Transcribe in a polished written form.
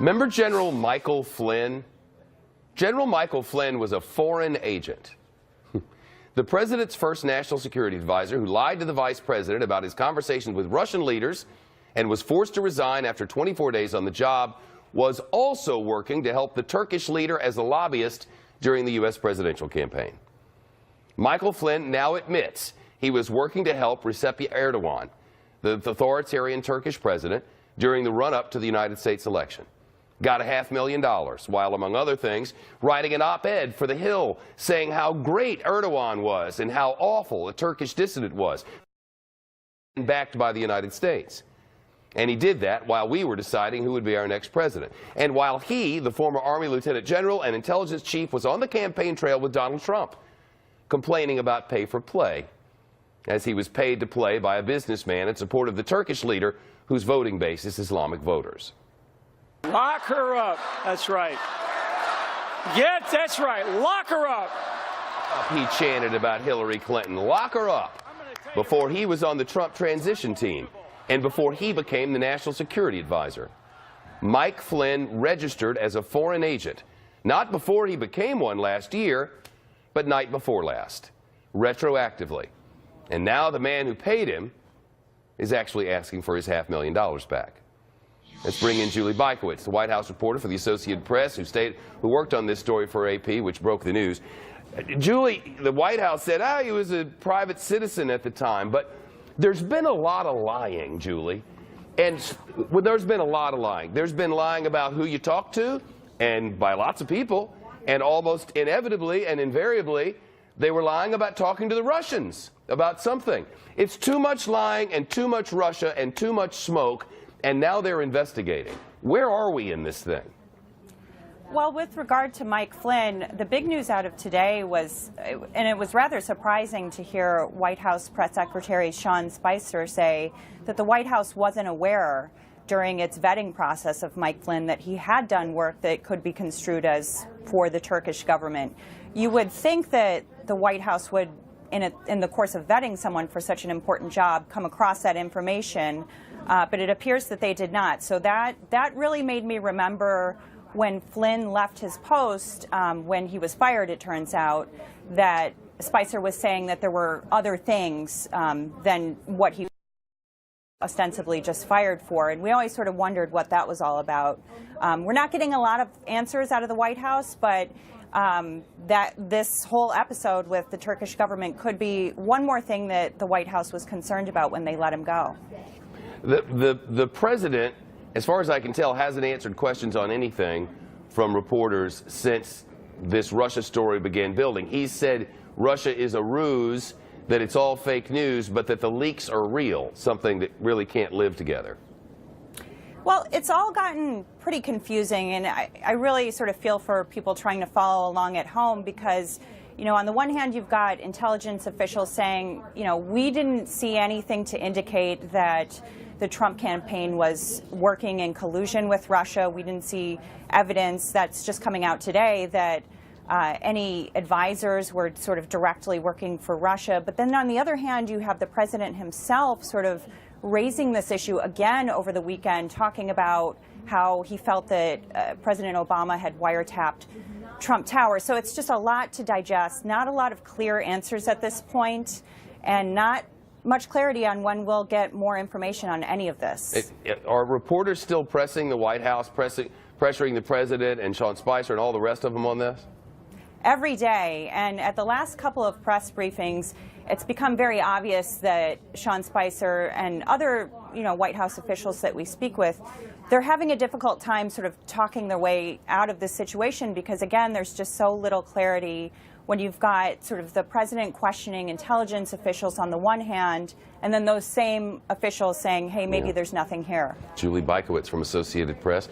Remember General Michael Flynn? General Michael Flynn was a foreign agent. The president's first national security advisor who lied to the vice president about his conversations with Russian leaders and was forced to resign after 24 days on the job was also working to help the Turkish leader as a lobbyist during the U.S. presidential campaign. Michael Flynn now admits he was working to help Recep Erdogan, the authoritarian Turkish president, during the run-up to the United States election. Got $500,000, while, among other things, writing an op-ed for The Hill saying how great Erdogan was and how awful a Turkish dissident was, backed by the United States. And he did that while we were deciding who would be our next president. And while he, the former Army Lieutenant General and intelligence chief, was on the campaign trail with Donald Trump, complaining about pay for play, as he was paid to play by a businessman in support of the Turkish leader whose voting base is Islamic voters. Lock her up. That's right. Yes, that's right. Lock her up. He chanted about Hillary Clinton. Lock her up. Before he was on the Trump transition team and before he became the national security advisor. Mike Flynn registered as a foreign agent, not before he became one last year, but night before last, retroactively. And now the man who paid him is actually asking for his $500,000 back. Let's bring in Julie Bykowitz, the White House reporter for the Associated Press, who worked on this story for AP, which broke the news. Julie, the White House said, he was a private citizen at the time, but there's been a lot of lying, Julie. And there's been a lot of lying. There's been lying about who you talk to, and by lots of people, and almost inevitably and invariably, they were lying about talking to the Russians about something. It's too much lying and too much Russia and too much smoke. And now they're investigating. Where are we in this thing? Well, with regard to Mike Flynn, the big news out of today was, and it was rather surprising to hear White House Press Secretary Sean Spicer say that the White House wasn't aware during its vetting process of Mike Flynn that he had done work that could be construed as for the Turkish government. You would think that the White House would, in the course of vetting someone for such an important job, come across that information. But it appears that they did not. So that really made me remember when Flynn left his post, when he was fired, it turns out, that Spicer was saying that there were other things than what he ostensibly just fired for. And we always sort of wondered what that was all about. We're not getting a lot of answers out of the White House, but that this whole episode with the Turkish government could be one more thing that the White House was concerned about when they let him go. The president, as far as I can tell, hasn't answered questions on anything from reporters since this Russia story began building. He said Russia is a ruse, that it's all fake news, but that the leaks are real, something that really can't live together. Well, it's all gotten pretty confusing, and I really sort of feel for people trying to follow along at home because, you know, on the one hand, you've got intelligence officials saying, you know, we didn't see anything to indicate that the Trump campaign was working in collusion with Russia. We didn't see evidence that's just coming out today that any advisors were sort of directly working for Russia. But then on the other hand, you have the president himself sort of raising this issue again over the weekend, talking about how he felt that President Obama had wiretapped Trump Tower. So it's just a lot to digest, not a lot of clear answers at this point, and not much clarity on when we'll get more information on any of this. Are reporters still pressing the White House, pressuring the president and Sean Spicer and all the rest of them on this? Every day, and at the last couple of press briefings, it's become very obvious that Sean Spicer and other, White House officials that we speak with, they're having a difficult time sort of talking their way out of this situation because, again, there's just so little clarity when you've got sort of the president questioning intelligence officials on the one hand, and then those same officials saying, hey, maybe there's nothing here. Julie Bykowitz from Associated Press.